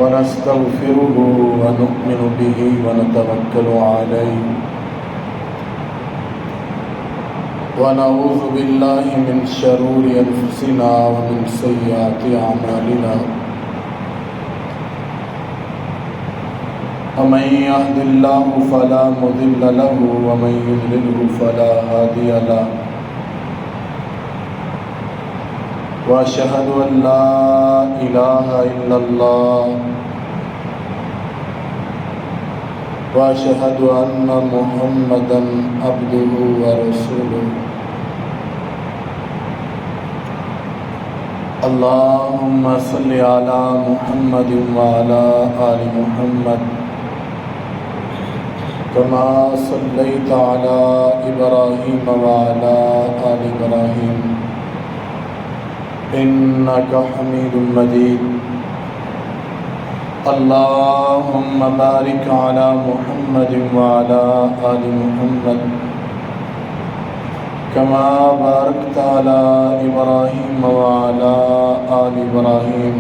ونستغفره ونؤمن به ونتوكل عليه ونعوذ بالله من شرور أنفسنا ومن سيئات أعمالنا ومن يهد الله فلا مضل له ومن يضلله فلا هادي له وأشهد أن لا إله إلا الله وأشهد أن محمدًا عبده ورسوله اللهم صل على محمد وعلى آل محمد كما صليت على إبراهيم وعلى آل إبراهيم إنك حميد مجيد اللهم بارك على محمد وعلى آل محمد كما باركت على إبراهيم وعلى آل إبراهيم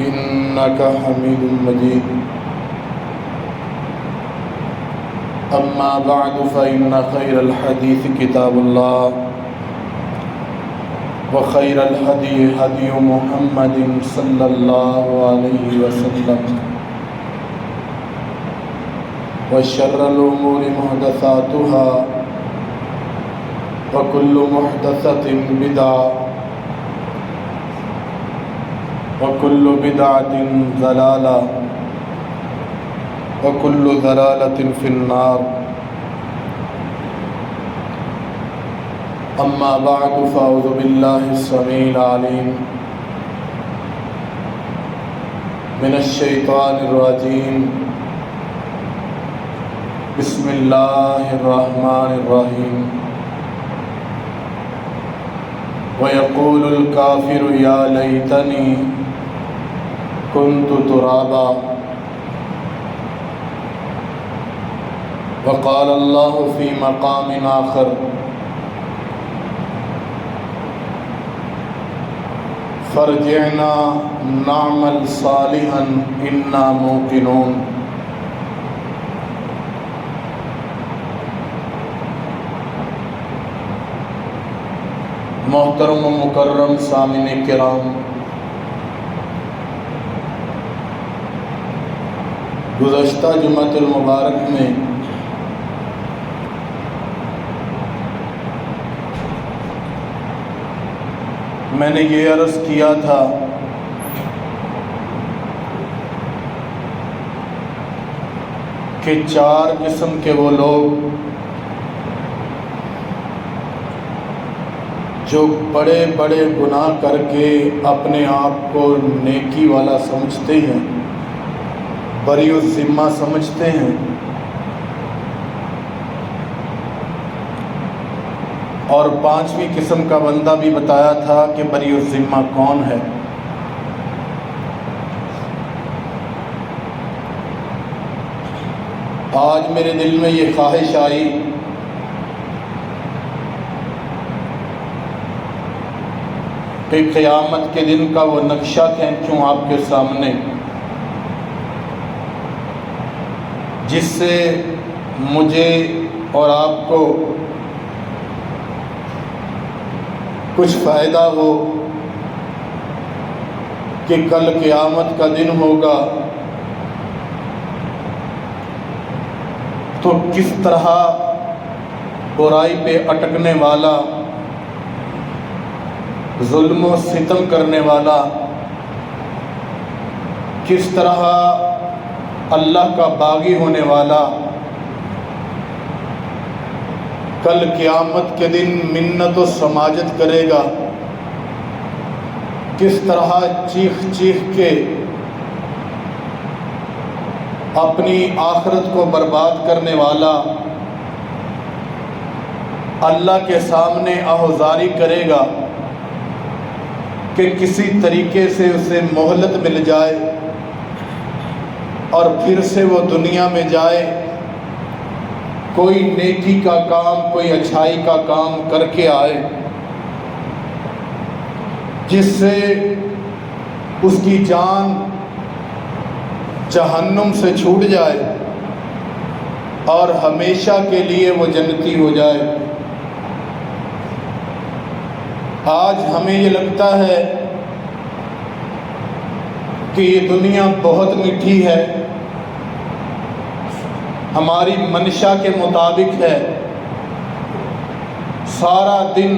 إنك حميد مجيد أما بعد فإن خير الحديث كتاب الله وخير الهدي هدي محمد صلى الله عليه وسلم وشر الأمور محدثاتها وكل محدثة بدعة وكل بدعة ضلالة وكل ضلالة في النار أما بعد فأعوذ بالله السميع العليم من الشيطان الرجيم بسم الله الرحمن الرحيم ويقول الكافر يا ليتني كنت ترابا وقال الله في مقام آخر فرجعنا نعمل صالحا إنا موقنون محترم و مکرم سامعین کرام، گزشتہ جمعۃ المبارک میں میں نے یہ عرض کیا تھا کہ 4 قسم کے وہ لوگ جو بڑے بڑے گناہ کر کے اپنے آپ کو نیکی والا سمجھتے ہیں، بری الذمہ سمجھتے ہیں، اور 5ویں قسم کا بندہ بھی بتایا تھا کہ بری الذمہ کون ہے۔ آج میرے دل میں یہ خواہش آئی کہ قیامت کے دن کا وہ نقشہ کھینچوں آپ کے سامنے، جس سے مجھے اور آپ کو کچھ فائدہ ہو کہ کل قیامت کا دن ہوگا تو کس طرح برائی پہ اٹکنے والا، ظلم و ستم کرنے والا کس طرح اللہ کا باغی ہونے والا کل قیامت کے دن منت و سماجت کرے گا، کس طرح چیخ چیخ کے اپنی آخرت کو برباد کرنے والا اللہ کے سامنے آہوزاری کرے گا کہ کسی طریقے سے اسے مہلت مل جائے اور پھر سے وہ دنیا میں جائے، کوئی نیکی کا کام، کوئی اچھائی کا کام کر کے آئے، جس سے اس کی جان جہنم سے چھوٹ جائے اور ہمیشہ کے لیے وہ جنتی ہو جائے۔ آج ہمیں یہ لگتا ہے کہ یہ دنیا بہت میٹھی ہے، ہماری منشا کے مطابق ہے، سارا دن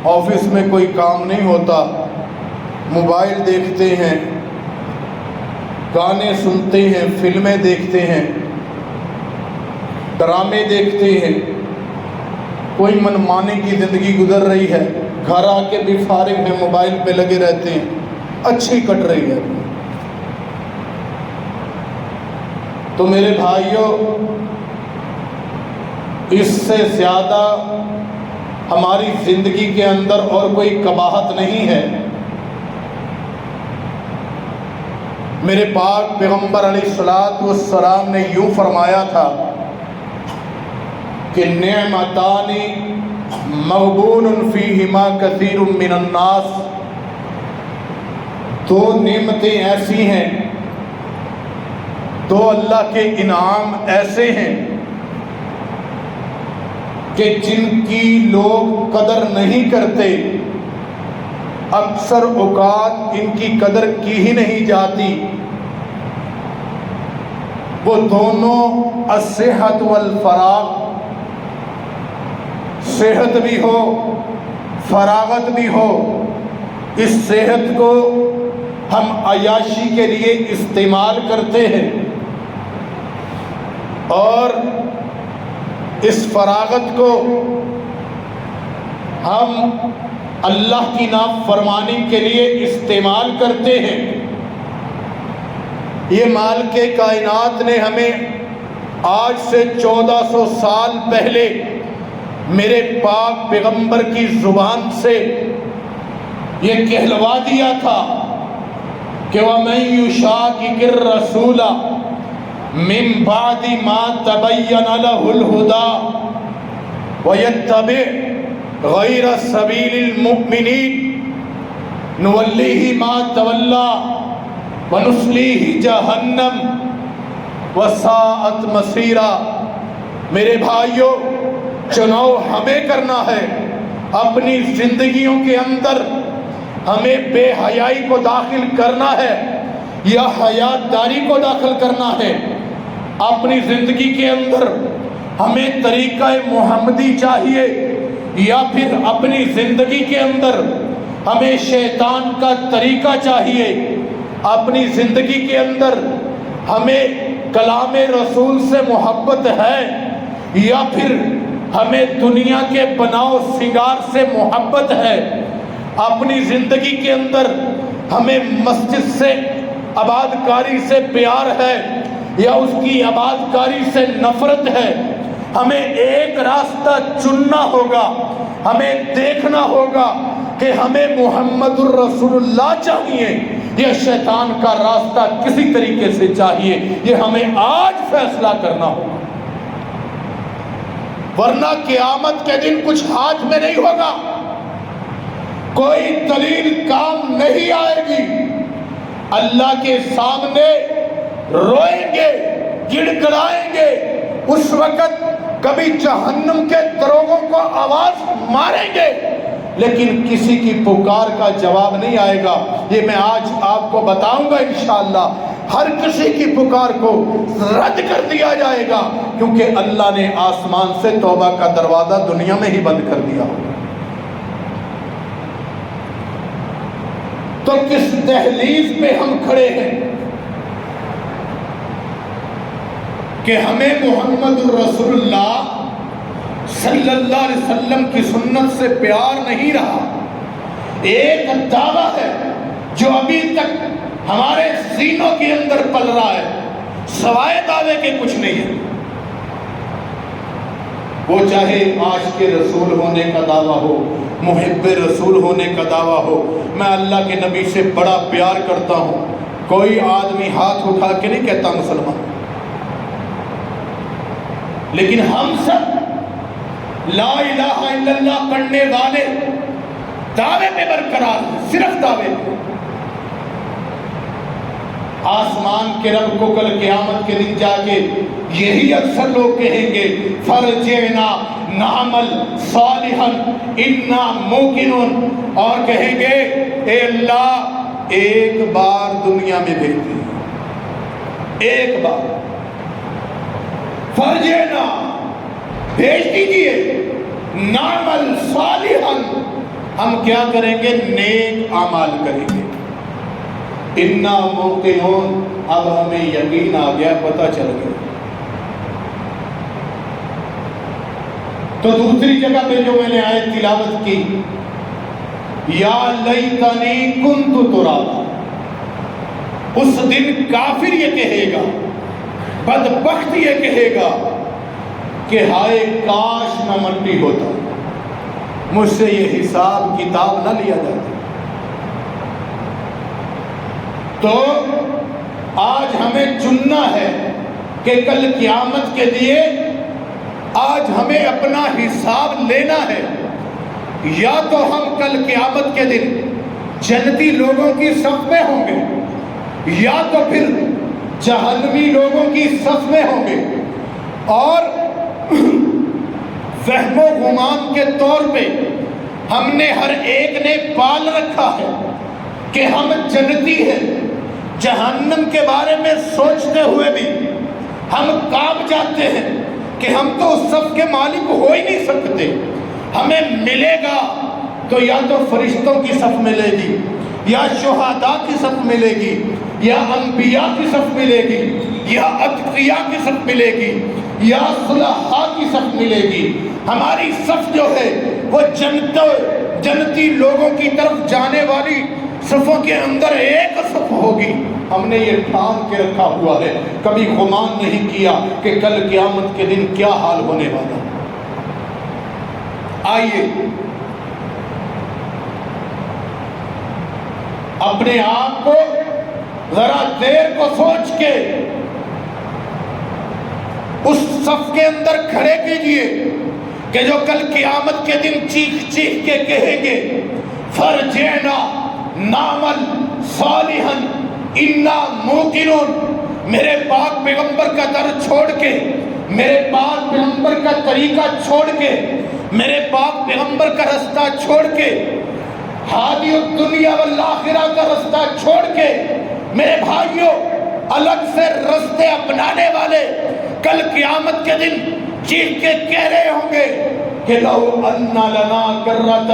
آفس میں کوئی کام نہیں ہوتا، موبائل دیکھتے ہیں، گانے سنتے ہیں، فلمیں دیکھتے ہیں، ڈرامے دیکھتے ہیں، کوئی منمانی کی زندگی گزر رہی ہے، گھر آ کے بھی فارغ ہیں، موبائل پہ لگے رہتے ہیں، اچھی کٹ رہی ہے۔ تو میرے بھائیوں، اس سے زیادہ ہماری زندگی کے اندر اور کوئی قباحت نہیں ہے۔ میرے پاک پیغمبر علیہ الصلوۃ والسلام نے یوں فرمایا تھا کہ نعمتان مغبون فیہما کثیر من الناس، دو نعمتیں ایسی ہیں، دو اللہ کے انعام ایسے ہیں کہ جن کی لوگ قدر نہیں کرتے، اکثر اوقات ان کی قدر کی ہی نہیں جاتی۔ وہ دونوں الصحت والفراغ، صحت بھی ہو فراغت بھی ہو۔ اس صحت کو ہم عیاشی کے لیے استعمال کرتے ہیں اور اس فراغت کو ہم اللہ کی نافرمانی کے لیے استعمال کرتے ہیں۔ یہ مالک کائنات نے ہمیں آج سے 1400 سال پہلے میرے پاک پیغمبر کی زبان سے یہ کہلوا دیا تھا کہ وَمَن يُشَاقِقِ الرَّسُولَ مِن بَعْدِ مَا تَبَيَّنَ لَهُ الْهُدَىٰ وَيَتَّبِعْ غَيْرَ سَبِيلِ الْمُؤْمِنِينَ نُوَلِّهِ مَا تَوَلَّىٰ وَنُصْلِيهِ جَهَنَّمَ وَسَاءَتْ مَصِيرًا۔ میرے بھائیوں، چناؤ ہمیں کرنا ہے۔ اپنی زندگیوں کے اندر ہمیں بے حیائی کو داخل کرنا ہے یا حیات داری کو داخل کرنا ہے۔ اپنی زندگی کے اندر ہمیں طریقہ محمدی چاہیے یا پھر اپنی زندگی کے اندر ہمیں شیطان کا طریقہ چاہیے۔ اپنی زندگی کے اندر ہمیں کلام رسول سے محبت ہے یا پھر ہمیں دنیا کے بناؤ سنگار سے محبت ہے۔ اپنی زندگی کے اندر ہمیں مسجد سے آباد کاری سے پیار ہے یا اس کی آباد کاری سے نفرت ہے۔ ہمیں ایک راستہ چننا ہوگا، ہمیں دیکھنا ہوگا کہ ہمیں محمد الرسول اللہ چاہیے یا شیطان کا راستہ کسی طریقے سے چاہیے۔ یہ ہمیں آج فیصلہ کرنا ہوگا، ورنہ قیامت کے دن کچھ ہاتھ میں نہیں ہوگا، کوئی دلیل کام نہیں آئے گی۔ اللہ کے سامنے روئیں گے، گڑ گڑائیں گے، اس وقت کبھی جہنم کے دروغوں کو آواز ماریں گے لیکن کسی کی پکار کا جواب نہیں آئے گا۔ یہ میں آج آپ کو بتاؤں گا انشاءاللہ، ہر کسی کی پکار کو رد کر دیا جائے گا، کیونکہ اللہ نے آسمان سے توبہ کا دروازہ دنیا میں ہی بند کر دیا۔ تو کس دہلیز پہ ہم کھڑے ہیں کہ ہمیں محمد الرسول اللہ صلی اللہ علیہ وسلم کی سنت سے پیار نہیں رہا۔ ایک دعویٰ ہے جو ابھی تک ہمارے سینوں کے اندر پل رہا ہے، سوائے دعوے کے کچھ نہیں ہے۔ وہ چاہے عاشق رسول ہونے کا دعویٰ ہو، محب رسول ہونے کا دعویٰ ہو، میں اللہ کے نبی سے بڑا پیار کرتا ہوں، کوئی آدمی ہاتھ اٹھا کے نہیں کہتا مسلمان، لیکن ہم سب لا الہ الا اللہ پڑھنے والے دعوے پہ برقرار ہیں، صرف دعوے پہ۔ آسمان کے رب کو کل قیامت کے دن جا کے یہی اکثر لوگ کہیں گے فرجعنا نعمل صالحا انا موقنون، اور کہیں گے اے اللہ ایک بار دنیا میں بھیج دیں، ایک بار فرجعنا بھیج دیجئے، نعمل صالحا ہم کیا کریں گے؟ نیک اعمال کریں گے۔ انا موقنون اب ہمیں یقین آ گیا، پتہ چل گیا۔ تو دوسری جگہ پہ جو میں نے آیت تلاوت کی، یا لیتنی کنت ترابا، اس دن کافر یہ کہے گا، بدبخت یہ کہے گا کہ ہائے کاش میں مٹی ہوتا، مجھ سے یہ حساب کتاب نہ لیا جاتا۔ تو آج ہمیں چننا ہے کہ کل قیامت کے لیے آج ہمیں اپنا حساب لینا ہے، یا تو ہم کل قیامت کے دن جنتی لوگوں کی صف میں ہوں گے، یا تو پھر جہنمی لوگوں کی صف میں ہوں گے، اور وہم و گمان کے طور پہ ہم نے ہر ایک نے پال رکھا ہے کہ ہم جنتی ہیں، جہنم کے بارے میں سوچتے ہوئے بھی ہم کانپ جاتے ہیں کہ ہم تو اس صف کے مالک ہو ہی نہیں سکتے۔ ہمیں ملے گا تو یا تو فرشتوں کی صف ملے گی، یا شہداء کی صف ملے گی، یا انبیاء کی صف ملے گی، یا اتقیاء کی صف ملے گی، یا صلحاء کی صف ملے گی۔ ہماری صف جو ہے وہ جنتی لوگوں کی طرف جانے والی صفوں کے اندر ایک صف ہوگی۔ ہم نے یہ ٹھان کے رکھا ہوا ہے، کبھی گمان نہیں کیا کہ کل قیامت کے دن کیا حال ہونے والا۔ آئیے اپنے آپ کو ذرا دیر کو سوچ کے اس صف کے اندر کھڑے کیجئے کہ جو کل قیامت کے دن چیخ چیخ کے کہیں گے فرجعنا نعمل صالحا انا موقنون۔ میرے پاک پیغمبر کا در چھوڑ کے، میرے پاک پیغمبر کا طریقہ چھوڑ کے، میرے پاک پیغمبر کا رستہ چھوڑ کے، ہادی الدنیا والآخرہ کا رستہ چھوڑ کے، میرے بھائیوں الگ سے رستے اپنانے والے کل قیامت کے دن چیخ کے کہہ رہے ہوں گے کہ لو ان لنا کرۃ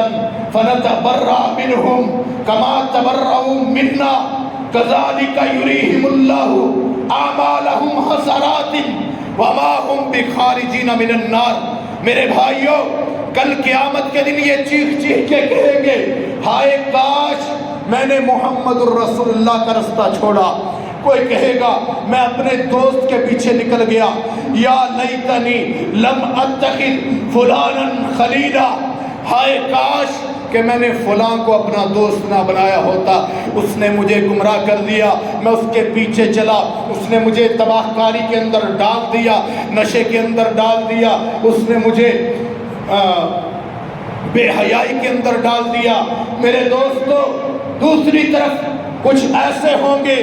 فنتبرأ منہم کما تبرؤوا منا کذالک یریہم اللہ اعمالہم حسرات وما ہم بخارجین من النار۔ میرے بھائیوں کل قیامت کے دن یہ چیخ چیخ کے کہیں گے ہائے کاش میں نے محمد الرسول اللہ کا رستہ چھوڑا۔ کوئی کہے گا میں اپنے دوست کے پیچھے نکل گیا، یا لیتنی لم اتخذ فلانا خلیلا، ہائے کاش کہ میں نے فلاں کو اپنا دوست نہ بنایا ہوتا، اس نے مجھے گمراہ کر دیا، میں اس کے پیچھے چلا، اس نے مجھے تباہ کاری کے اندر ڈال دیا، نشے کے اندر ڈال دیا، اس نے مجھے بے حیائی کے اندر ڈال دیا۔ میرے دوستو دوسری طرف کچھ ایسے ہوں گے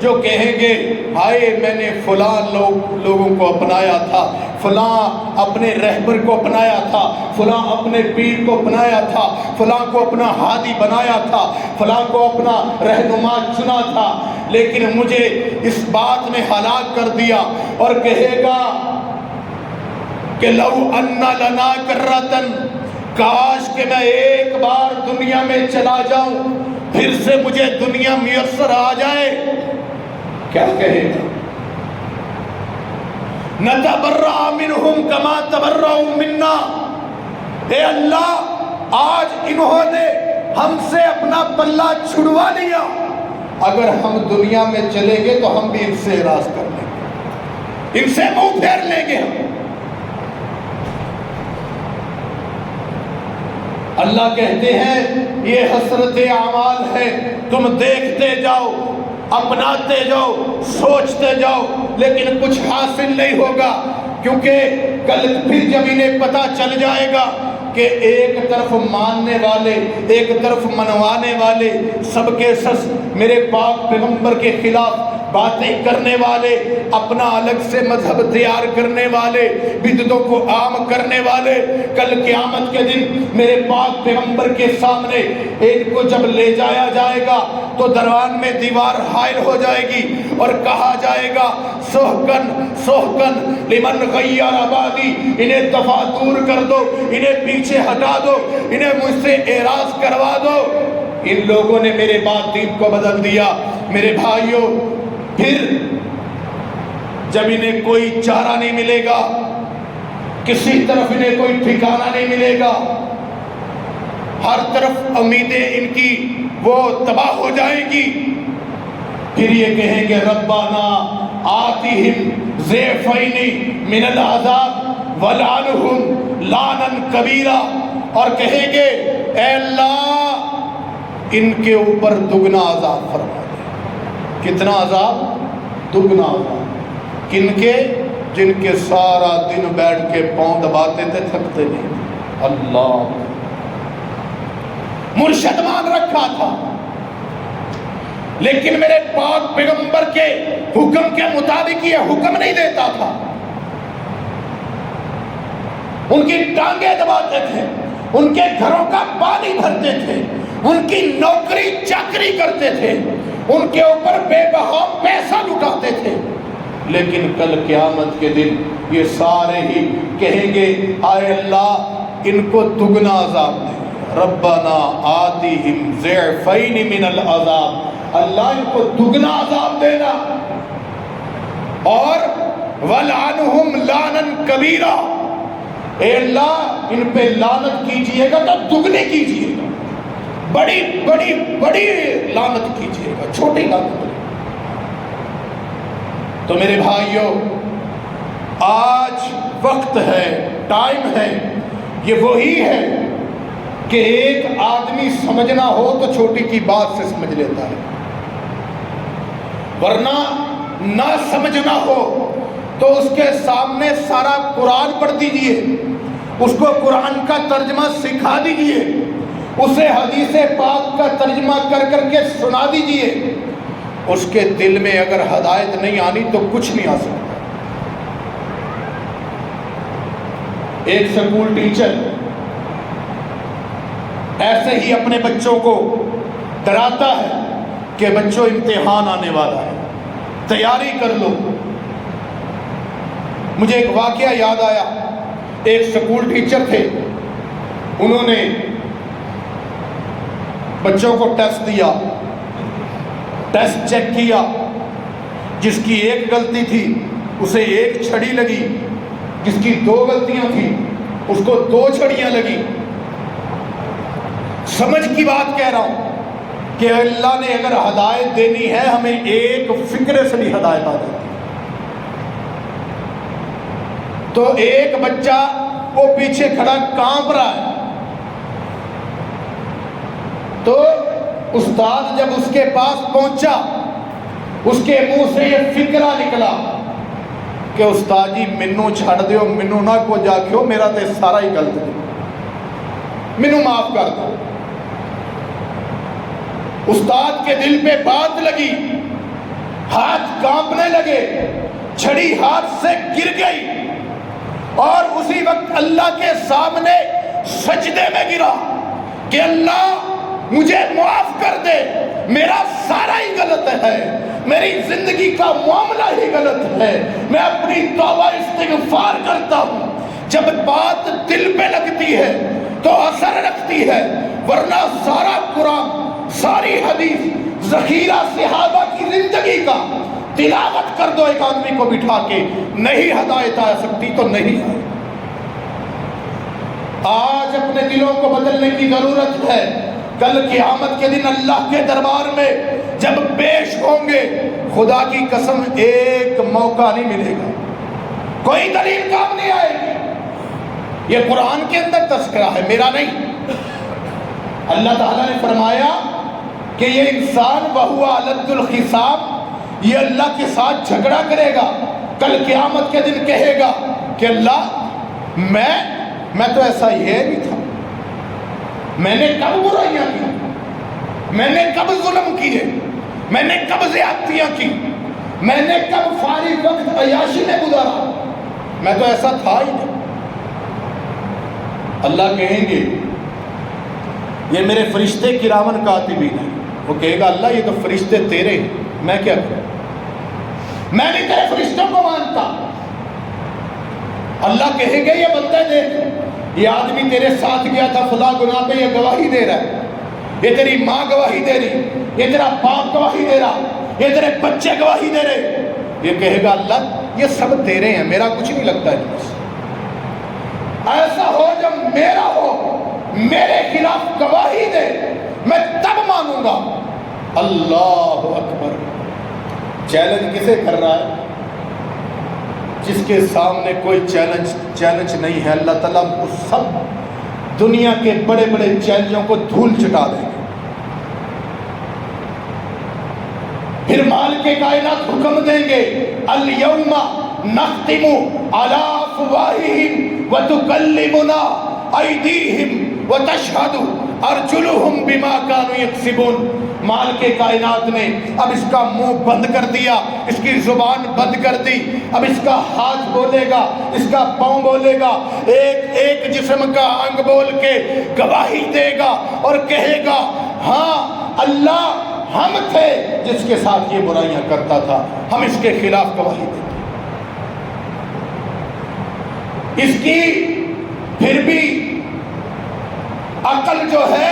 جو کہیں گے ہائے میں نے فلاں لوگوں کو اپنایا تھا، فلاں اپنے رہبر کو اپنایا تھا، فلاں اپنے پیر کو اپنایا تھا، فلاں کو اپنا ہادی بنایا تھا، فلاں کو اپنا رہنما چنا تھا، لیکن مجھے اس بات میں ہلاک کر دیا۔ اور کہے گا کہ لو ان لنا کرۃ، کاش کہ میں ایک بار دنیا میں چلا جاؤں، پھر سے مجھے دنیا میسر آ جائے۔ کیا کہے گا؟ نتبرأ منہم کما تبرؤوا منا۔ اے اللہ آج انہوں نے ہم سے اپنا پلہ چھڑوا لیا، اگر ہم دنیا میں چلیں گے تو ہم بھی ان سے اعراض کر لیں گے، ان سے منہ پھیر لیں گے ہم۔ اللہ کہتے ہیں یہ حسرت اعمال ہے، تم دیکھتے جاؤ، اپناتے جاؤ، سوچتے جاؤ، لیکن کچھ حاصل نہیں ہوگا، کیونکہ کل پھر جب انہیں پتہ چل جائے گا کہ ایک طرف ماننے والے، ایک طرف منوانے والے، سب کے سب میرے پاک پیغمبر کے خلاف باتیں کرنے والے، اپنا الگ سے مذہب تیار کرنے والے، بدعتوں کو عام کرنے والے، کل قیامت کے دن میرے پاک پیغمبر کے سامنے ان کو جب لے جایا جائے گا تو درمیان میں دیوار حائل ہو جائے گی اور کہا جائے گا سحقن سحقن لمن غیر آبادی، انہیں دفع دور کر دو، انہیں پیچھے ہٹا دو، انہیں مجھ سے اعراض کروا دو۔ ان لوگوں نے میرے بعد دین کو بدل دیا۔ میرے بھائیوں، پھر جب انہیں کوئی چارہ نہیں ملے گا، کسی طرف انہیں کوئی ٹھکانہ نہیں ملے گا، ہر طرف امیدیں ان کی وہ تباہ ہو جائیں گی، پھر یہ کہیں گے ربنا آتِہم ضعفین من العذاب ولعنہم لعنا کبیرا، اور کہیں گے اے اللہ ان کے اوپر دگنا عذاب فرما دے۔ کتنا عذاب؟ دگنا عذاب۔ کن کے؟ جن کے سارا دن بیٹھ کے پاؤں دباتے تھے، تھکتے نہیں۔ اللہ مرشد مان رکھا تھا، لیکن میرے پاک پیغمبر کے حکم کے مطابق یہ حکم نہیں دیتا تھا، ان کی ٹانگیں دباتے تھے، ان کے گھروں کا پانی بھرتے تھے، ان کی نوکری چاکری کرتے تھے، ان کے اوپر بے بہا پیسہ لٹاتے تھے، لیکن کل قیامت کے دن یہ سارے ہی کہیں گے اے اللہ ان کو دگنا عذاب دے، ربنا آتِہم ضعفین من العذاب، اللہ ان کو دگنا عذاب دینا، اور وَلْعَنْهُمْ لَعْنًا كَبِيرًا، اے اللہ ان پہ لعنت کیجئے گا تو دگنے کیجئے گا، بڑی بڑی بڑی لعنت کیجئے گا، چھوٹی لعنت نہیں۔ تو میرے بھائیوں، آج وقت ہے، ٹائم ہے، یہ وہی ہے کہ ایک آدمی سمجھنا ہو تو چھوٹی کی بات سے سمجھ لیتا ہے، ورنہ نہ سمجھنا ہو تو اس کے سامنے سارا قرآن پڑھ دیجئے، اس کو قرآن کا ترجمہ سکھا دیجئے، اسے حدیث پاک کا ترجمہ کر کر کے سنا دیجئے، اس کے دل میں اگر ہدایت نہیں آنی تو کچھ نہیں آ سکتا۔ ایک سکول ٹیچر ایسے ہی اپنے بچوں کو ڈراتا ہے کہ بچوں امتحان آنے والا ہے، تیاری کر لو۔ مجھے ایک واقعہ یاد آیا، ایک سکول ٹیچر تھے، انہوں نے بچوں کو ٹیسٹ دیا، ٹیسٹ چیک کیا، جس کی ایک غلطی تھی اسے ایک چھڑی لگی، جس کی 2 غلطیاں تھیں اس کو 2 چھڑیاں لگی۔ سمجھ کی بات کہہ رہا ہوں کہ اللہ نے اگر ہدایت دینی ہے ہمیں ایک فکرے سے بھی ہدایت آ جاتی، تو ایک بچہ وہ پیچھے کھڑا کانپ رہا ہے، تو استاد جب اس کے پاس پہنچا اس کے منہ سے یہ فکرہ نکلا کہ استاد جی مینوں چھڑ دیو، مینوں نہ کو جاکھو، میرا تے سارا ہی غلط ہے، مینوں معاف کر دو۔ استاد کے دل پہ بات لگی، ہاتھ کانپنے لگے، چھڑی ہاتھ سے گر گئی، اور اسی وقت اللہ کے سامنے سجدے میں گرا کہ اللہ مجھے معاف کر دے، میرا سارا ہی غلط ہے، میری زندگی کا معاملہ ہی غلط ہے، میں اپنی توبہ استغفار کرتا ہوں۔ جب بات دل پہ لگتی ہے تو اثر رکھتی ہے، ورنہ سارا قرآن، ساری حدیث، ذخیرہ صحابہ کی زندگی کا تلاوت کر دو ایک آدمی کو بٹھا کے، نہیں ہدایت آ سکتی تو نہیں آئے۔ آج اپنے دلوں کو بدلنے کی ضرورت ہے، کل قیامت کے دن اللہ کے دربار میں جب پیش ہوں گے، خدا کی قسم ایک موقع نہیں ملے گا، کوئی دلیل کام نہیں آئے گی۔ یہ قرآن کے اندر تذکرہ ہے، میرا نہیں۔ اللہ تعالیٰ نے فرمایا کہ یہ انسان وَهُوَ أَلَدُّ الْخِصَامِ، یہ اللہ کے ساتھ جھگڑا کرے گا، کل قیامت کے دن کہے گا کہ اللہ میں تو ایسا ہی نہیں تھا، میں نے کب برائیاں کی، میں نے کب ظلم کیے، میں نے کب زیادتیاں کی، میں نے کب فارغ وقت عیاشی میں گزارا؟ میں تو ایسا تھا ہی نہیں۔ اللہ کہیں گے یہ میرے فرشتے کرامن کاتبین ہیں، وہ کہے گا اللہ یہ تو فرشتے تیرے ہیں، میں کیا کروں؟ میں نہیں تیرے فرشتوں کو مانتا۔ اللہ کہے گا یہ بندہ دیکھ، یہ آدمی تیرے ساتھ گیا تھا فلاں گناہ پہ، یہ گواہی دے رہا ہے، یہ تیری ماں گواہی دے رہی، یہ تیرا باپ گواہی دے رہا، یہ تیرے بچے گواہی دے رہے۔ یہ کہے گا اللہ یہ سب تیرے ہیں، میرا کچھ نہیں لگتا ہے۔ ایسا ہو جب میرا ہو، میرے خلاف گواہی دے، میں تب مانوں گا۔ اللہ اکبر۔ چیلنج کسے کر رہا ہے؟ جس کے سامنے کوئی چیلنج نہیں ہے، اللہ تعالیٰ اس سب دنیا کے بڑے بڑے چیلنجوں کو دھول چٹا دیں گے۔ پھر مالک کائنات حکم دیں گے الیوم نختم علی افواہہم وتکلمنا ایدیہم وتشہد ارجلہم بما کانوا یکسبون۔ مالک کائنات نے اب اس کا منہ بند کر دیا، اس کی زبان بند کر دی، اب اس کا ہاتھ بولے گا، اس کا پاؤں بولے گا، ایک ایک جسم کا انگ بول کے گواہی دے گا اور کہے گا ہاں اللہ ہم تھے جس کے ساتھ یہ برائیاں کرتا تھا، ہم اس کے خلاف گواہی دیں گے۔ اس کی پھر بھی عقل جو ہے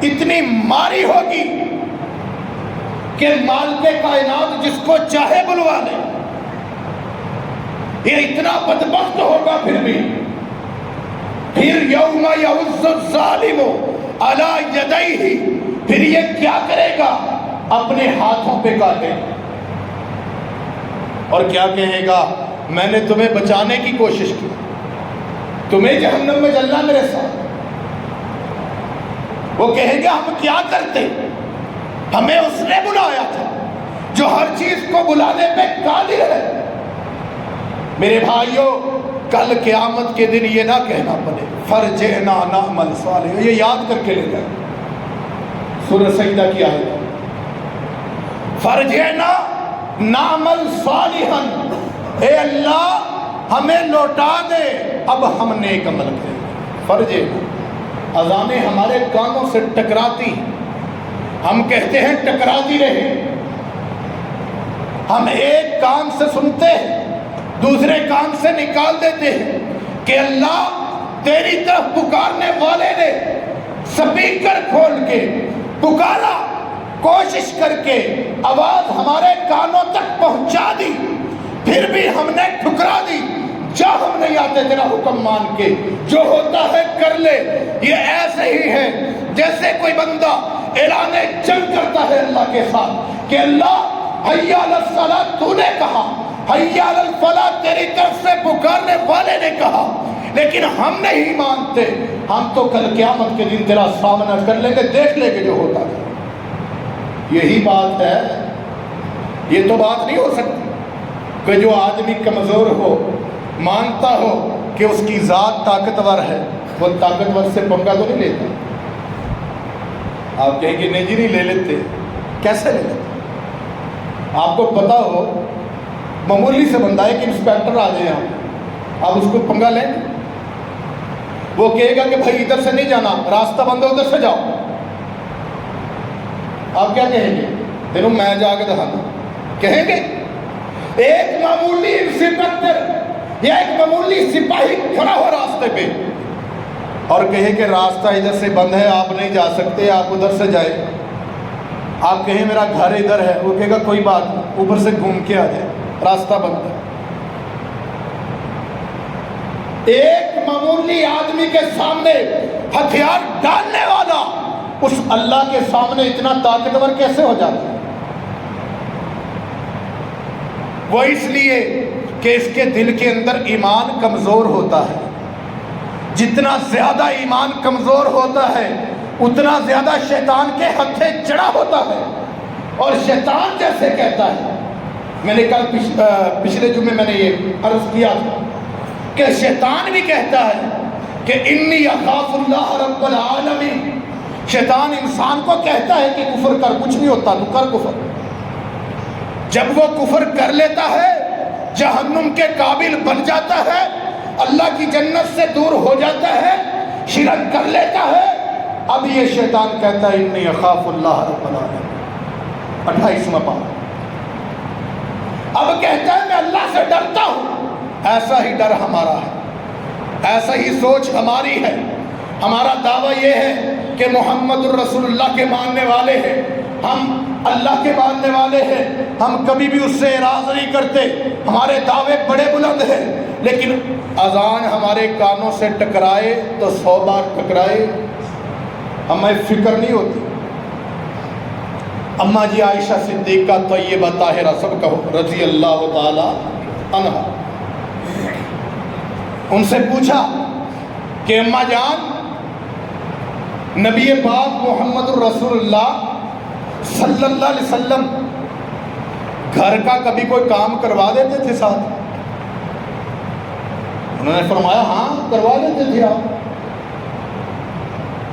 اتنی ماری ہوگی کہ مالک کائنات جس کو چاہے بلوا لے۔ یہ اتنا بدبخت ہوگا پھر یوم یعض الظالم علی یدیہ، پھر یہ کیا کرے گا؟ اپنے ہاتھوں پہ کاٹے اور کیا کہے گا میں نے تمہیں بچانے کی کوشش کی، تمہیں جہنم میں جلنا میرے ساتھ۔ وہ کہیں گے ہم کیا کرتے، ہمیں اس نے بلایا تھا جو ہر چیز کو بلانے پہ قادر ہے۔ میرے بھائیوں کل قیامت کے دن یہ نہ کہنا پڑے فرجعنا نعمل صالحا، یہ یاد کر کے لے جائیں سورہ سجدہ کی آیت، فرجعنا نعمل صالحا، اے اللہ ہمیں لوٹا دے اب ہم نیک عمل کریں۔ فرجعنا، اذانیں ہمارے کانوں سے ٹکراتی، ہم کہتے ہیں ٹکراتی رہے، ہم ایک کان سے سنتے ہیں دوسرے کان سے نکال دیتے ہیں کہ اللہ تیری طرف پکارنے والے نے سپیکر کھول کے پکارا، کوشش کر کے آواز ہمارے کانوں تک پہنچا دی، پھر بھی ہم نے ٹھکرا دی۔ جا ہم نہیں آتے تیرا حکم مان کے، جو ہوتا ہے کر لے۔ یہ ایسے ہی ہے جیسے کوئی بندہ اعلان جنگ کرتا ہے اللہ کے ساتھ کہ اللہ حی علی الصلاۃ تو نے کہا، حی علی الفلاح تیری طرف سے پکارنے والے نے کہا، لیکن ہم نہیں مانتے، ہم تو کل قیامت کے دن تیرا سامنا کر لیں گے، دیکھ لیں گے جو ہوتا ہے۔ یہی بات ہے، یہ تو بات نہیں ہو سکتی کہ جو آدمی کمزور ہو، مانتا ہو کہ اس کی ذات طاقتور ہے، وہ طاقتور سے پنگا تو نہیں لیتا۔ آپ کہیں گے نہیں جی نہیں لے لیتے، کیسے لے لیتے؟ آپ کو پتا ہو معمولی سے بندہ ہے کہ انسپیکٹر آ جائے یہاں، آپ اس کو پنگا لیں، وہ کہے گا کہ بھائی ادھر سے نہیں جانا، راستہ بند ہے ادھر سے جاؤ، آپ کیا کہیں گے؟ تینوں میں جا کے دکھانا کہیں گے؟ ایک معمولی انسپیکٹر یا ایک معمولی سپاہی کھڑا ہو راستے پہ اور کہے کہ راستہ ادھر سے بند ہے، آپ نہیں جا سکتے، آپ ادھر سے جائیں، آپ کہیں میرا گھر ادھر ہے، وہ کہے گا کوئی بات نہیں، اوپر سے گھوم کے آ جائے، راستہ بند ہے۔ ایک معمولی آدمی کے سامنے ہتھیار ڈالنے والا اس اللہ کے سامنے اتنا طاقتور کیسے ہو جاتا ہے؟ وہ اس لیے کہ اس کے دل کے اندر ایمان کمزور ہوتا ہے۔ جتنا زیادہ ایمان کمزور ہوتا ہے اتنا زیادہ شیطان کے ہتھے چڑھا ہوتا ہے، اور شیطان جیسے کہتا ہے، میں نے کل پچھلے جمعے میں نے یہ عرض کیا تھا کہ شیطان بھی کہتا ہے کہ انی اخاف اللہ رب العالمین۔ شیطان انسان کو کہتا ہے کہ کفر کر، کچھ نہیں ہوتا، تو کر کفر۔ جب وہ کفر کر لیتا ہے جہنم کے قابل بن جاتا ہے، اللہ کی جنت سے دور ہو جاتا ہے، شرک کر لیتا ہے، اب یہ شیطان کہتا ہے انی اخاف اللہ رب العالمین، 28واں پارہ، اب کہتا ہے میں اللہ سے ڈرتا ہوں۔ ایسا ہی ڈر ہمارا ہے، ایسا ہی سوچ ہماری ہے۔ ہمارا دعویٰ یہ ہے کہ محمد الرسول اللہ کے ماننے والے ہیں، ہم اللہ کے ماننے والے ہیں، ہم کبھی بھی اس سے اعراض نہیں کرتے، ہمارے دعوے بڑے بلند ہیں، لیکن اذان ہمارے کانوں سے ٹکرائے تو 100 بار ٹکرائے، ہمیں فکر نہیں ہوتی۔ اماں جی عائشہ صدیقہ طیبہ طاہرہ سب کہو رضی اللہ تعالی عنہا، ان سے پوچھا کہ اماں جان، نبی پاک محمد الرسول اللہ صلی اللہ علیہ وسلم گھر کا کبھی کوئی کام کروا دیتے تھے ساتھ؟ انہوں نے فرمایا ہاں کروا دیتے تھے آپ،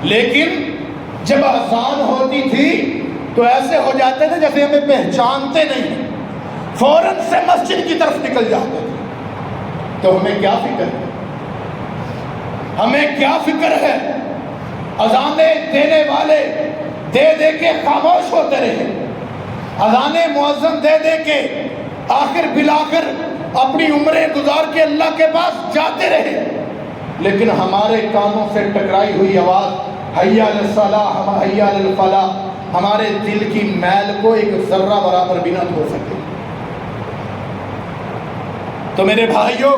لیکن جب اذان ہوتی تھی تو ایسے ہو جاتے تھے جیسے ہمیں پہچانتے نہیں، فوراً سے مسجد کی طرف نکل جاتے تھے۔ تو ہمیں کیا فکر ہے؟ ہمیں کیا فکر ہے؟ اذانیں دینے والے دے دے کے خاموش ہوتے رہے، اذانیں مؤذن دے دے کے آخر بالآخر اپنی عمریں گزار کے اللہ کے پاس جاتے رہے، لیکن ہمارے کانوں سے ٹکرائی ہوئی آواز حی علی الصلاح حی علی الفلاح ہمارے دل کی میل کو ایک ذرہ برابر بھی نہ دھو سکے۔ تو میرے بھائیوں،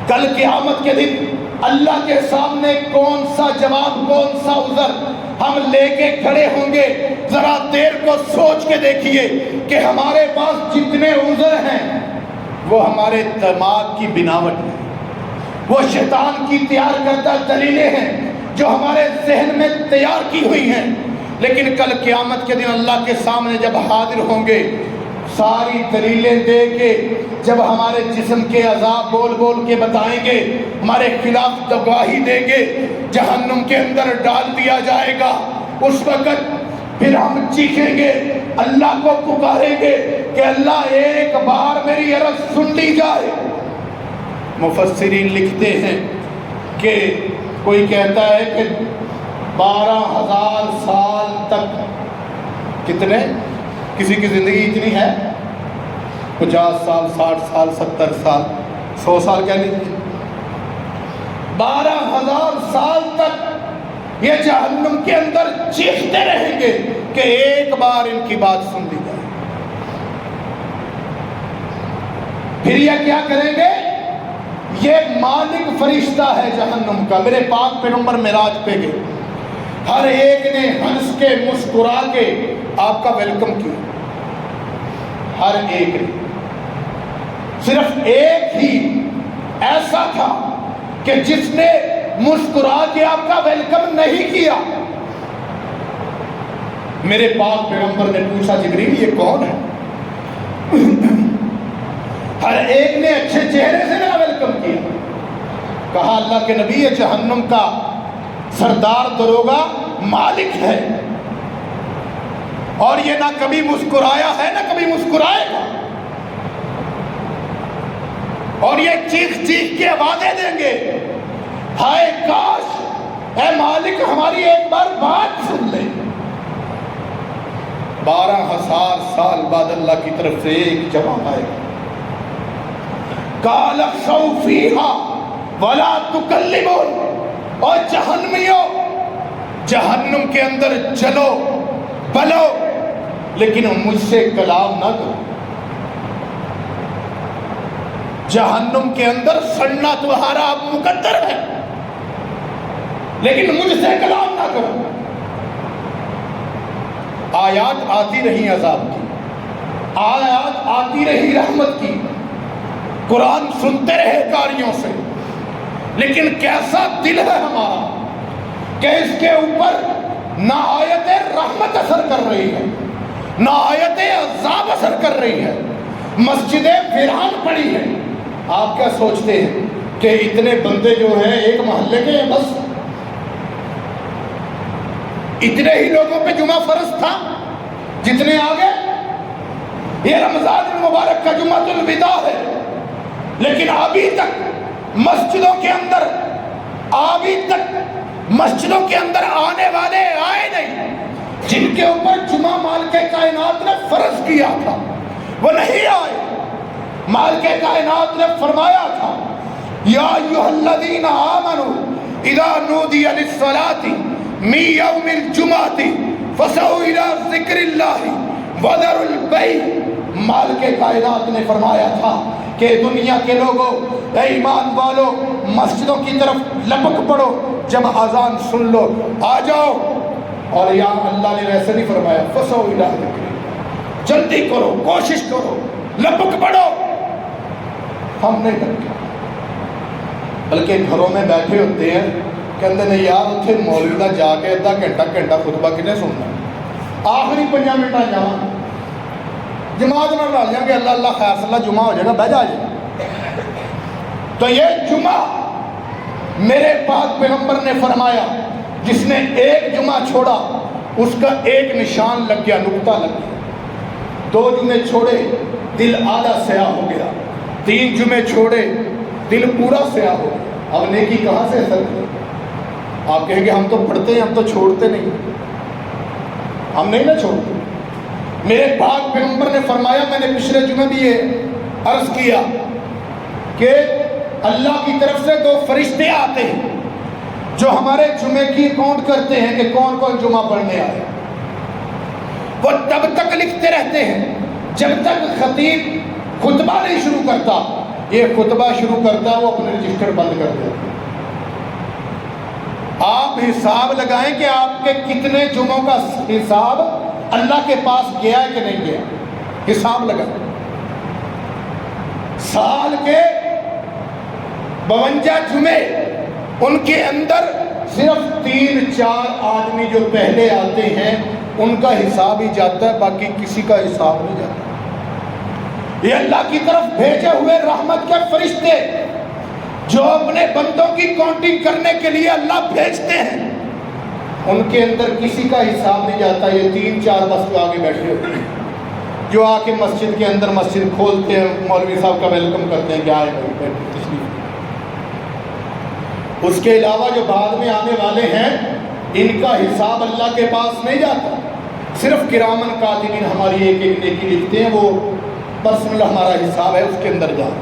کل قیامت کے دن اللہ کے سامنے کون سا جواب، کون سا عذر ہم لے کے کھڑے ہوں گے؟ ذرا دیر کو سوچ کے دیکھیے کہ ہمارے پاس جتنے عذر ہیں وہ ہمارے دماغ کی بناوٹ ہے، وہ شیطان کی تیار کردہ دلیلیں ہیں جو ہمارے ذہن میں تیار کی ہوئی ہیں، لیکن کل قیامت کے دن اللہ کے سامنے جب حاضر ہوں گے، ساری دلیلیں دے کے جب ہمارے جسم کے اعضاء بول بول کے بتائیں گے، ہمارے خلاف گواہی دیں گے، جہنم کے اندر ڈال دیا جائے گا، اس وقت پھر ہم چیخیں گے، اللہ کو پکاریں گے کہ اللہ ایک بار میری عرض سن لی جائے۔ مفسرین لکھتے ہیں کہ کوئی کہتا ہے کہ 12,000 سال تک، کتنے؟ کسی کی زندگی اتنی ہے 50 سال 60 سال 70 سال 100 سال کہہ لیجیے، 12,000 سال تک یہ جہنم کے اندر چیختے رہیں گے کہ ایک بار ان کی بات سن لی جائے۔ پھر یہ کیا کریں گے؟ یہ مالک فرشتہ ہے جہنم کا، میرے پاک پیغمبر معراج پہ گئے، ہر ایک نے ہنس کے مسکرا کے آپ کا ویلکم کیا، ہر ایک نے، صرف ایک ہی ایسا تھا کہ جس نے مسکرا کے آپ کا ویلکم نہیں کیا۔ میرے پاک پیغمبر نے پوچھا جبریل یہ کون ہے؟ ہر ایک نے اچھے چہرے سے میرا ویلکم کیا۔ کہا اللہ کے نبی یہ جہنم کا سردار دروگا مالک ہے، اور یہ نہ کبھی مسکرایا ہے نہ کبھی مسکرائے گا، اور یہ چیخ چیخ کے آوازیں دیں گے، ہائے کاش اے مالک ہماری ایک بار بات سن لے۔ 12,000 سال بعد اللہ کی طرف سے ایک جواب آئے گا، قَالَ اخْسَوْا فِيهَا وَلَا تُكَلِّمُونِ، اور جہنمیوں جہنم کے اندر چلو بلو لیکن مجھ سے کلام نہ کرو۔ جہنم کے اندر سڑنا تمہارا اب مقدر ہے، لیکن مجھ سے کلام نہ کرو۔ آیات آتی رہی عذاب کی، آیات آتی رہی رحمت کی، قرآن سنتے رہے کاریوں سے، لیکن کیسا دل ہے ہمارا کہ اس کے اوپر نہ آیت رحمت اثر کر رہی ہے نہ آیت عذاب اثر کر رہی ہے، مسجدیں ویران پڑی ہیں۔ آپ کیا سوچتے ہیں کہ اتنے بندے جو ہیں ایک محلے کے ہیں، بس اتنے ہی لوگوں پہ جمعہ فرض تھا جتنے آگے؟ یہ رمضان المبارک کا جمعۃ الوداع ہے، لیکن ابھی تک مسجدوں کے اندر آنے والے آئے نہیں، جن کے اوپر جمعہ مالک کائنات نے فرض کیا تھا وہ نہیں آئے۔ مالک کائنات نے فرمایا تھا یا ایھا الذین آمنوا اذا نودی للصلاۃ من یوم الجمعۃ فاسعوا الی ذکر اللہ وذروا البیع۔ مالک کائنات نے فرمایا تھا کہ دنیا کے لوگوں، اے ایمان والو، مسجدوں کی طرف لپک پڑو، جب اذان سن لو آ جاؤ۔ اور یہاں اللہ نے ویسے نہیں فرمایا فاسعوا الی ذکر اللہ، جلدی کرو، کوشش کرو، لپک پڑو۔ ہم نہیں کرتے، بلکہ گھروں میں بیٹھے ہوتے ہیں، کہتے ہیں یار اتنے مولوی دا جا کے ادھا گھنٹہ خطبہ کنے سننا، آخری 5 منٹ جاواں جماعت میں رل جائیں گے، اللہ اللہ خیر صلی اللہ جمعہ ہو جائے گا، بہ جا جائے۔ تو یہ جمعہ میرے پاک پیغمبر نے فرمایا جس نے ایک جمعہ چھوڑا اس کا ایک نشان لگ گیا، نقطہ لگ گیا۔ 2 جمعے چھوڑے دل آدھا سیاہ ہو گیا، 3 جمعے چھوڑے دل پورا سیاہ ہو گیا۔ اب نیکی کہاں سے اثر کرے؟ آپ کہیں گے ہم تو پڑھتے ہیں، ہم تو چھوڑتے نہیں، ہم نہیں نہ چھوڑتے۔ میرے پاک پیغمبر نے فرمایا، میں نے پچھلے جمعے بھی یہ عرض کیا کہ اللہ کی طرف سے 2 فرشتے آتے ہیں جو ہمارے جمعے کی کاؤنٹ کرتے ہیں کہ کون کون جمعہ پڑھنے آئے۔ وہ تب تک لکھتے رہتے ہیں جب تک خطیب خطبہ نہیں شروع کرتا۔ یہ خطبہ شروع کرتا وہ اپنے رجسٹر بند کر دیتا۔ آپ حساب لگائیں کہ آپ کے کتنے جمعوں کا حساب اللہ کے پاس گیا ہے کہ نہیں گیا، حساب لگائیں۔ سال کے 52 جمعے، ان کے اندر صرف 3-4 آدمی جو پہلے آتے ہیں ان کا حساب ہی جاتا ہے، باقی کسی کا حساب نہیں جاتا۔ یہ اللہ کی طرف بھیجے ہوئے رحمت کے فرشتے جو اپنے بندوں کی کاؤنٹنگ کرنے کے لیے اللہ بھیجتے ہیں، ان کے اندر کسی کا حساب نہیں جاتا۔ یہ 3-4 بس جو آگے بیٹھے ہوتے ہیں، جو آ کے مسجد کے اندر مسجد کھولتے ہیں، مولوی صاحب کا ویلکم کرتے ہیں کہ آئے بھائی تشریف۔ اس کے علاوہ جو بعد میں آنے والے ہیں ان کا حساب اللہ کے پاس نہیں جاتا، صرف کرامن کاتبین ہماری ایک ایک نیکی لکھتے ہیں، وہ پرسنل ہمارا حساب ہے، اس کے اندر جاتا۔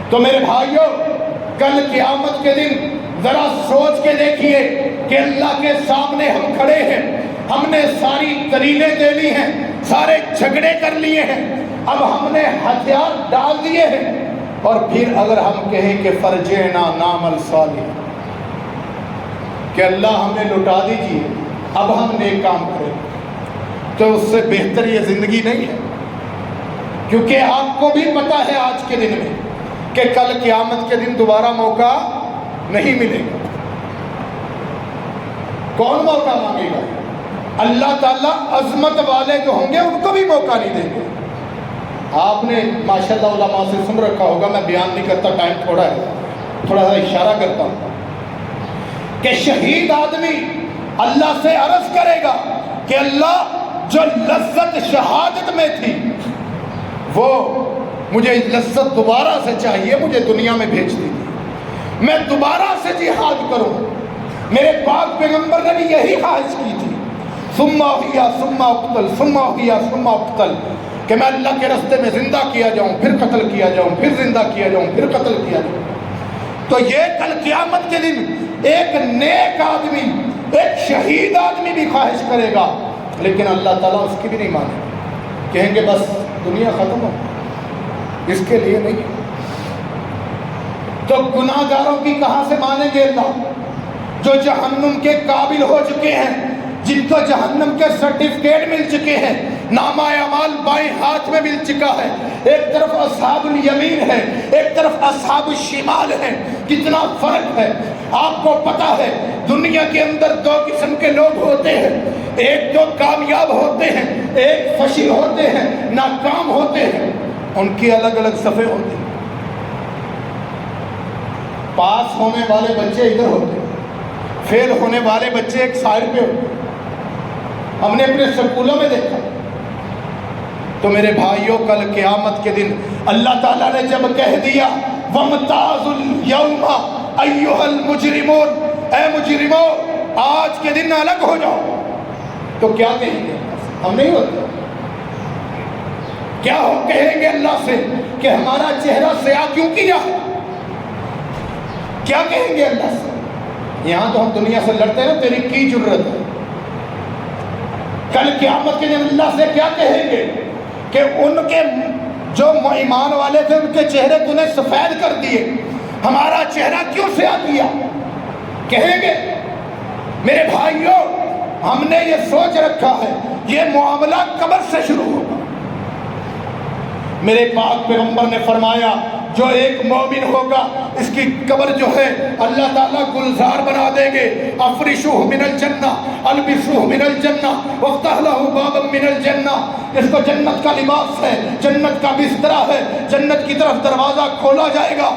تو میرے بھائیوں، کل قیامت کے دن ذرا سوچ کے دیکھیے کہ اللہ کے سامنے ہم کھڑے ہیں، ہم نے ساری دلیلیں دے لی ہیں، سارے جھگڑے کر لیے ہیں، اب ہم نے ہتھیار ڈال دیے ہیں، اور پھر اگر ہم کہیں کہ فرجعنا نعمل صالحا، کہ اللہ ہمیں لٹا دیجیے اب ہم نیک کام کریں، تو اس سے بہتر یہ زندگی نہیں ہے۔ کیونکہ آپ کو بھی پتہ ہے آج کے دن میں کہ کل قیامت کے دن دوبارہ موقع نہیں ملے گا۔ کون موقع مانگے گا؟ اللہ تعالیٰ عظمت والے جو ہوں گے ان کو بھی موقع نہیں دیں گے۔ آپ نے ماشاءاللہ علماء سے سن رکھا ہوگا، میں بیان نہیں کرتا، ٹائم تھوڑا ہے، تھوڑا سا اشارہ کرتا ہوں کہ شہید آدمی اللہ سے عرض کرے گا کہ اللہ جو لذت شہادت میں تھی وہ مجھے لذت دوبارہ سے چاہیے، مجھے دنیا میں بھیج دیجیے، میں دوبارہ سے جہاد کروں۔ میرے پاک پیغمبر نے بھی یہی خواہش کی تھی، ثم احیا ثم اقتل ثم احیا ثم اقتل، کہ میں اللہ کے راستے میں زندہ کیا جاؤں، پھر قتل کیا جاؤں، پھر زندہ کیا جاؤں، پھر قتل کیا جاؤں۔ تو یہ کل قیامت کے دن ایک نیک آدمی، ایک شہید آدمی بھی خواہش کرے گا، لیکن اللہ تعالیٰ اس کی بھی نہیں مانے، کہیں گے بس دنیا ختم ہو، اس کے لیے نہیں۔ تو گناہ گاروں کی کہاں سے مانیں گے اللہ؟ جو جہنم کے قابل ہو چکے ہیں، جن کو جہنم کے سرٹیفکیٹ مل چکے ہیں، نامہ اعمال بائیں ہاتھ میں مل چکا ہے، ایک طرف اصحاب الیمین ہے، ایک طرف اصحاب الشمال ہے، کتنا فرق ہے آپ کو پتہ ہے۔ دنیا کے اندر 2 قسم کے لوگ ہوتے ہیں، ایک تو کامیاب ہوتے ہیں، ایک فشل ہوتے ہیں، ناکام ہوتے ہیں، ان کی الگ الگ صفحے ہوتے ہیں۔ پاس ہونے والے بچے ادھر ہوتے ہیں، فیل ہونے والے بچے ایک سائڈ پہ ہوتے ہیں۔ ہم نے اپنے سکولوں میں دیکھا تو میرے بھائیوں کل قیامت کے دن اللہ تعالیٰ نے جب کہہ دیا وَامْتَازُوا الْيَوْمَ أَيُّهَا الْمُجْرِمُونَ، اے مجرموں آج کے دن الگ ہو جاؤ، تو کیا کہیں گے؟ ہم نہیں ہوتے کیا ہو کہیں گے اللہ سے کہ ہمارا چہرہ سیاہ کیوں کیا ہے؟ کیا کہیں گے اللہ سے؟ یہاں تو ہم دنیا سے لڑتے ہیں، تیری کی جرت ہے؟ کل قیامت کے دن اللہ سے کیا کہیں گے کہ ان کے جو ایمان والے تھے ان کے چہرے تو نے سفید کر دیے، ہمارا چہرہ کیوں سیاہ کیا؟ کہیں گے؟ میرے بھائیوں ہم نے یہ سوچ رکھا ہے یہ معاملہ قبر سے شروع ہوگا۔ میرے پاک پیغمبر نے فرمایا جو ایک مومن ہوگا اس کی قبر جو ہے اللہ تعالیٰ گلزار بنا دیں گے، افرشوہ من الجنہ البسوہ من الجنہ وافتح لہ بابا من الجنہ، اس کو جنت کا لباس ہے، جنت کا بسترا ہے، جنت کی طرف دروازہ کھولا جائے گا۔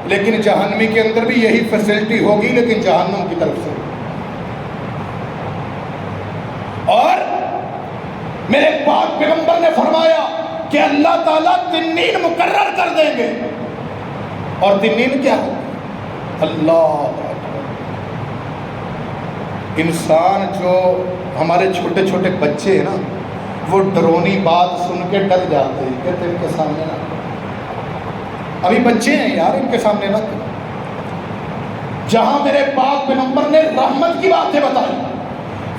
لیکن جہنمی کے اندر بھی یہی فیسلٹی ہوگی لیکن جہنم کی طرف سے۔ اور میرے پاک پیغمبر نے فرمایا کہ اللہ تعالیٰ تنین مقرر کر دیں گے، اور تنین کیا ہے؟ اللہ انسان جو ہمارے چھوٹے چھوٹے بچے ہیں نا وہ ڈرونی بات سن کے ڈر جاتے ہیں، کہتے ہیں ان کے سامنے نہ، ابھی بچے ہیں یار ان کے سامنے نہ۔ جہاں میرے پاک پیغمبر نے رحمت کی باتیں بتائی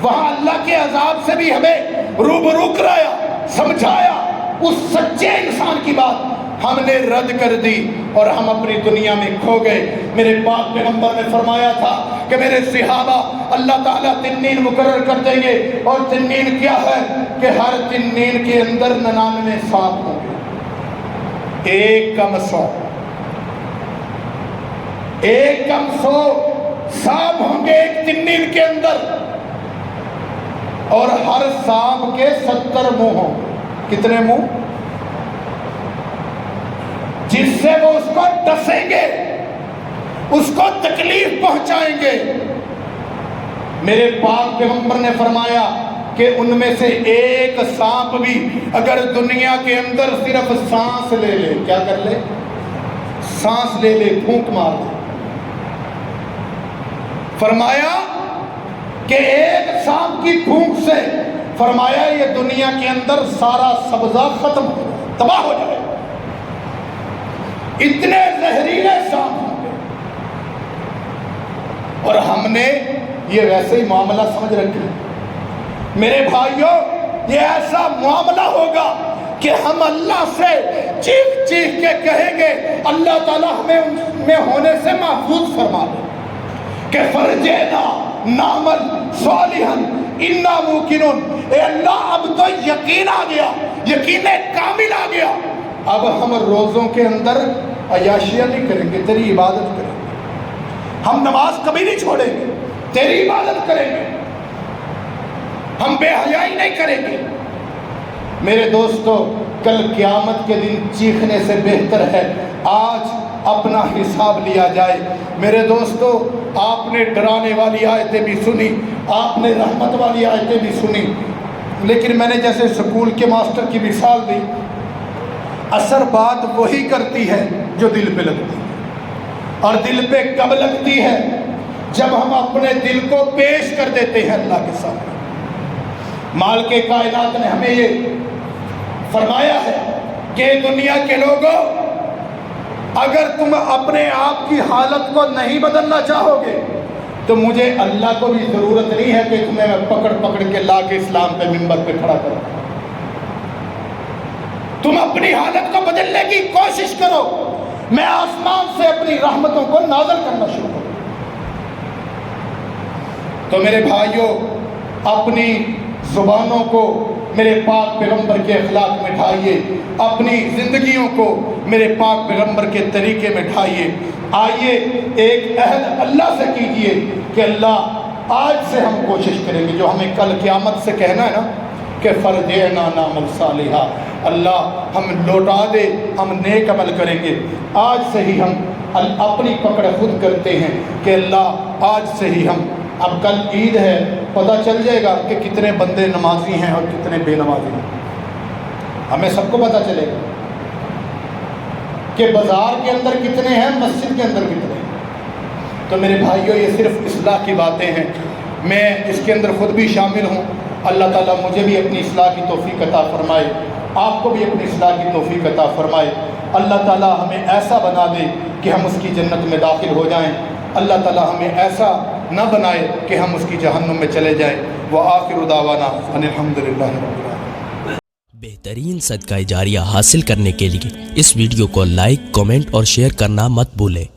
وہاں اللہ کے عذاب سے بھی ہمیں روبرو کرایا، سمجھایا، اس سچے انسان کی بات ہم نے رد کر دی اور ہم اپنی دنیا میں کھو گئے۔ میرے پاک پیغمبر نے فرمایا تھا کہ میرے صحابہ اللہ تعالیٰ تنین مقرر کر دیں گے، اور تنین کیا ہے کہ ہر تنین کے اندر 99 سانپ ہوں گے، ایک کم 100 سانپ ہوں گے ایک تنین کے اندر، اور ہر سانپ کے 70 منہ ہوں۔ کتنے منہ؟ جس سے وہ اس کو ڈسیں گے، اس کو تکلیف پہنچائیں گے۔ میرے پاک پیغمبر نے فرمایا کہ ان میں سے ایک سانپ بھی اگر دنیا کے اندر صرف سانس لے لے، کیا کر لے؟ سانس لے لے، پھونک مار لے، فرمایا کہ ایک سانپ کی پھونک سے فرمایا یہ دنیا کے اندر سارا سبزہ ختم ہو جائے، تباہ ہو جائے، اتنے زہریلے سانپ ہوں گے۔ اور ہم نے یہ ویسے ہی معاملہ سمجھ رکھا۔ میرے بھائیوں یہ ایسا معاملہ ہوگا کہ ہم اللہ سے چیخ چیخ کے کہیں گے اللہ تعالیٰ ہمیں ان میں ہونے سے محفوظ فرما دے کہ فرجینا نعمل صالحا انا موقنون، اے اللہ اب تو یقین آ گیا، یقین کامل آ گیا، اب ہم روزوں کے اندر عیاشیاں نہیں کریں گے، تیری عبادت کریں گے، ہم نماز کبھی نہیں چھوڑیں گے، تیری عبادت کریں گے، ہم بے حیائی نہیں کریں گے۔ میرے دوستو کل قیامت کے دن چیخنے سے بہتر ہے آج اپنا حساب لیا جائے۔ میرے دوستو آپ نے ڈرانے والی آیتیں بھی سنی، آپ نے رحمت والی آیتیں بھی سنی، لیکن میں نے جیسے سکول کے ماسٹر کی مثال دی، اثر بات وہی کرتی ہے جو دل پہ لگتی ہے، اور دل پہ کب لگتی ہے؟ جب ہم اپنے دل کو پیش کر دیتے ہیں اللہ کے سامنے۔ مالک کائنات نے ہمیں یہ فرمایا ہے کہ دنیا کے لوگوں اگر تم اپنے آپ کی حالت کو نہیں بدلنا چاہو گے تو مجھے اللہ کو بھی ضرورت نہیں ہے کہ تمہیں میں پکڑ پکڑ کے لا کے اسلام پہ منبر پہ کھڑا کروں۔ تم اپنی حالت کو بدلنے کی کوشش کرو، میں آسمان سے اپنی رحمتوں کو نازل کرنا شروع کروں۔ تو میرے بھائیوں اپنی زبانوں کو میرے پاک پیغمبر کے اخلاق میں ڈھائیے، اپنی زندگیوں کو میرے پاک پیغمبر کے طریقے میں ڈھائیے۔ آئیے ایک عہد اللہ سے کیجئے کہ اللہ آج سے ہم کوشش کریں گے جو ہمیں کل قیامت سے کہنا ہے نا کہ فرجعنا نعمل صالحا، اللہ ہم لوٹا دے، ہم نیک عمل کریں گے۔ آج سے ہی ہم اپنی پکڑ خود کرتے ہیں کہ اللہ آج سے ہی ہم، اب کل عید ہے، پتہ چل جائے گا کہ کتنے بندے نمازی ہیں اور کتنے بے نمازی ہیں۔ ہمیں سب کو پتہ چلے گا کہ بازار کے اندر کتنے ہیں، مسجد کے اندر کتنے ہیں۔ تو میرے بھائیوں یہ صرف اصلاح کی باتیں ہیں، میں اس کے اندر خود بھی شامل ہوں۔ اللہ تعالیٰ مجھے بھی اپنی اصلاح کی توفیق عطا فرمائے، آپ کو بھی اپنی اصلاح کی توفیق عطا فرمائے۔ اللہ تعالیٰ ہمیں ایسا بنا دے کہ ہم اس کی جنت میں داخل ہو جائیں، اللہ تعالیٰ ہمیں ایسا نہ بنائے کہ ہم اس کی جہنم میں چلے جائیں۔ وآخر دعوانا ان الحمدللہ رب العالمین۔ بہترین صدقہ جاریہ حاصل کرنے کے لیے اس ویڈیو کو لائک، کمنٹ اور شیئر کرنا مت بھولیں۔